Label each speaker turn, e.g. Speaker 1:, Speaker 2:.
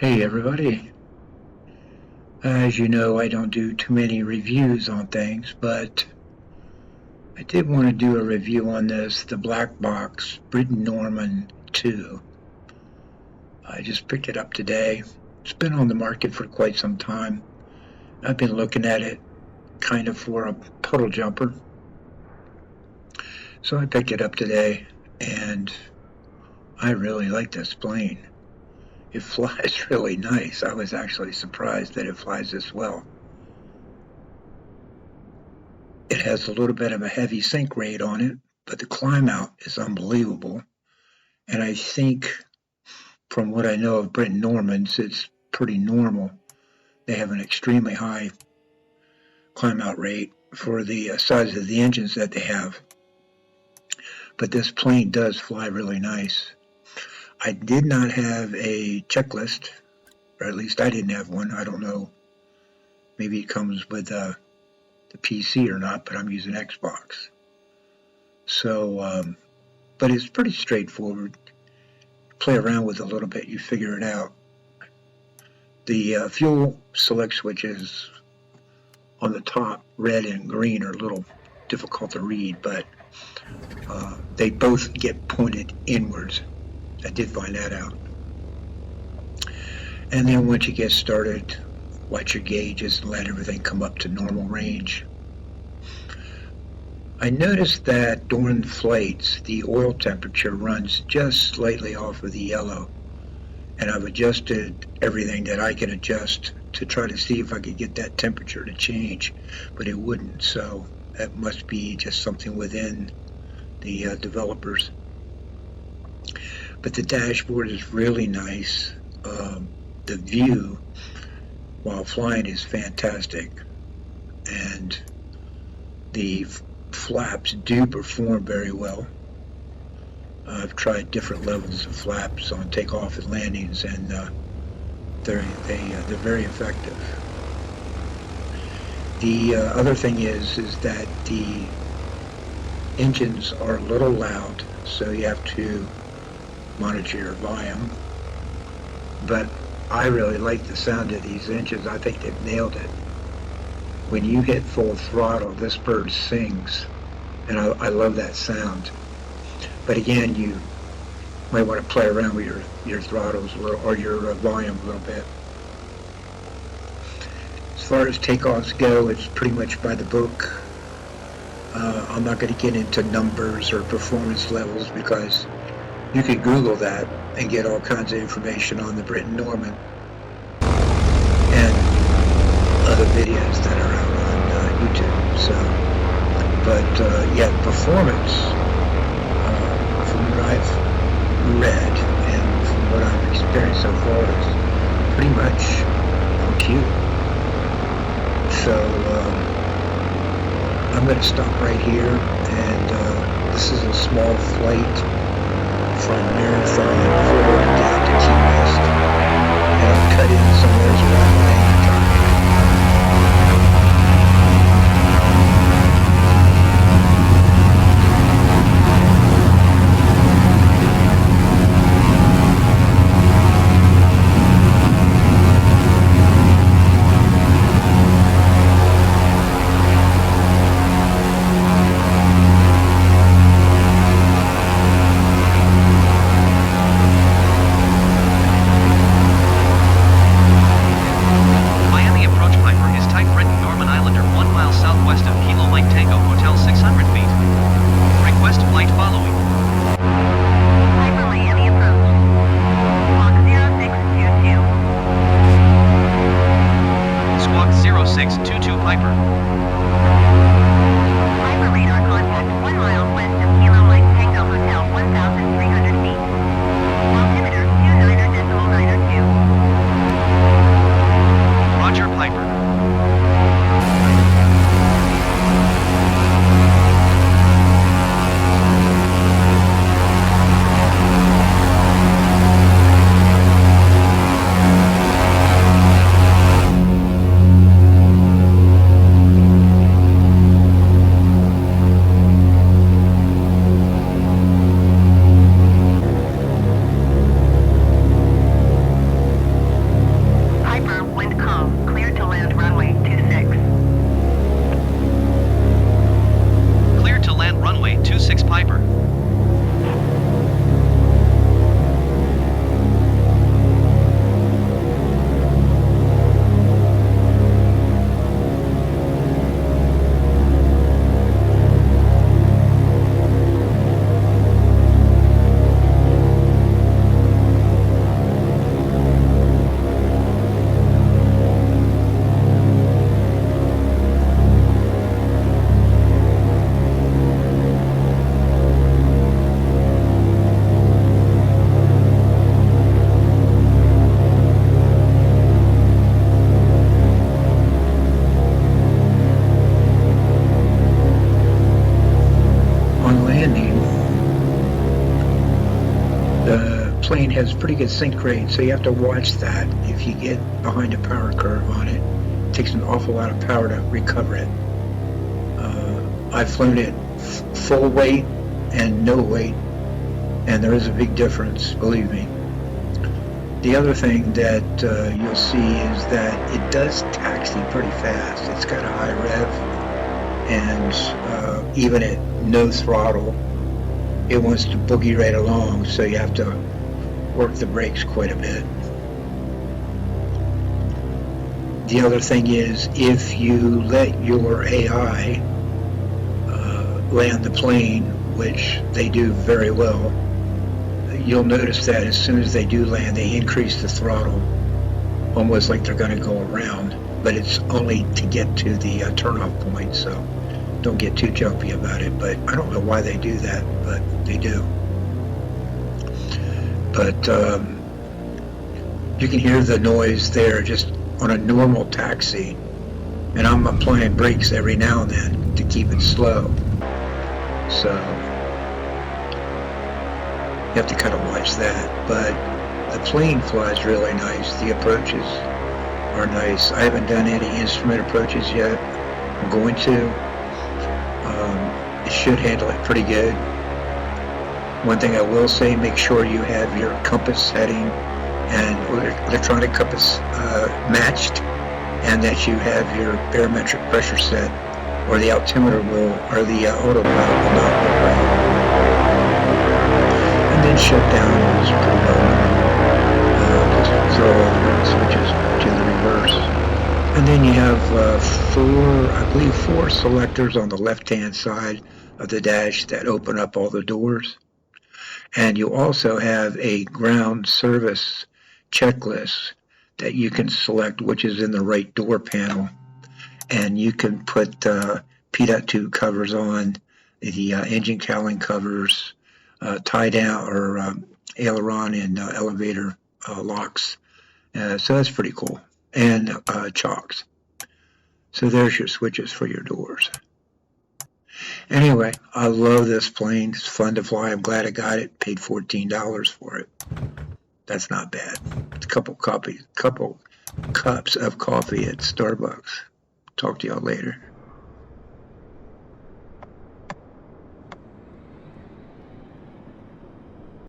Speaker 1: Hey everybody. As you know, I don't do too many reviews on things, but I did want to do a review on the black box Britten-Norman 2. I just picked it up today. It's been on the market for quite some time. I've been looking at it kind of for a puddle jumper. So I picked it up today, and I really like this plane. It flies really nice. I was actually surprised that it flies this well. It has a little bit of a heavy sink rate on it, but the climb out is unbelievable. And I think from what I know of Britten-Normans, it's pretty normal. They have an extremely high climb out rate for the size of the engines that they have. But this plane does fly really nice. I did not have a checklist, or at least I didn't have one. I don't know. Maybe it comes with the PC or not, but I'm using Xbox. So, but it's pretty straightforward. Play around with it a little bit, you figure it out. The fuel select switches on the top, red and green, are a little difficult to read, but they both get pointed inwards. I did find that out. And then once you get started, watch your gauges and let everything come up to normal range. I noticed that during flights, the oil temperature runs just slightly off of the yellow, and I've adjusted everything that I can adjust to try to see if I could get that temperature to change, but it wouldn't, so that must be just something within the developers. But the dashboard is really nice. The view while flying is fantastic, and the flaps do perform very well. I've tried different levels of flaps on takeoff and landings, and they're very effective. The other thing is that the engines are a little loud, so you have to monitor your volume. But I really like the sound of these engines. I think they've nailed it. When you hit full throttle, this bird sings, and I love that sound. But again, you might want to play around with your throttles or your volume a little bit. As far as takeoffs go, it's pretty much by the book. I'm not going to get into numbers or performance levels because you could Google that and get all kinds of information on the Britten-Norman and other videos that are out on YouTube. So, but yeah, performance, from what I've read and from what I've experienced so far, is pretty much on cue. So I'm going to stop right here, and this is a small flight from Marathon, Florida down to Key West, and I'll cut in somewhere around Atlanta. The plane has pretty good sink rate, so you have to watch that. If you get behind a power curve on it, it takes an awful lot of power to recover it. I've flown it full weight and no weight, and there is a big difference, believe me. The other thing that you'll see is that it does taxi pretty fast. It's got a high rev, and even at no throttle, it wants to boogie right along, so you have to work the brakes quite a bit. The other thing is, if you let your AI land the plane, which they do very well, you'll notice that as soon as they do land, they increase the throttle, almost like they're going to go around, but it's only to get to the turnoff point, so don't get too jumpy about it. But I don't know why they do that, but they do. But you can hear the noise there just on a normal taxi, and I'm applying brakes every now and then to keep it slow. So you have to kind of watch that. But the plane flies really nice. The approaches are nice. I haven't done any instrument approaches yet. I'm going to. It should handle it pretty good. One thing I will say, make sure you have your compass setting and electronic compass matched, and that you have your barometric pressure set, or the altimeter will, or the autopilot will not work right. And then shut down is pretty well known. Just throw all the switches to the reverse. And then you have four selectors on the left-hand side of the dash that open up all the doors. And you also have a ground service checklist that you can select, which is in the right door panel. And you can put P.2 covers on, the engine cowling covers, tie down or aileron and elevator locks. So that's pretty cool. And chocks. So there's your switches for your doors. Anyway, I love this plane. It's fun to fly. I'm glad I got it. Paid $14 for it. That's not bad. It's a couple cups of coffee at Starbucks. Talk to y'all later.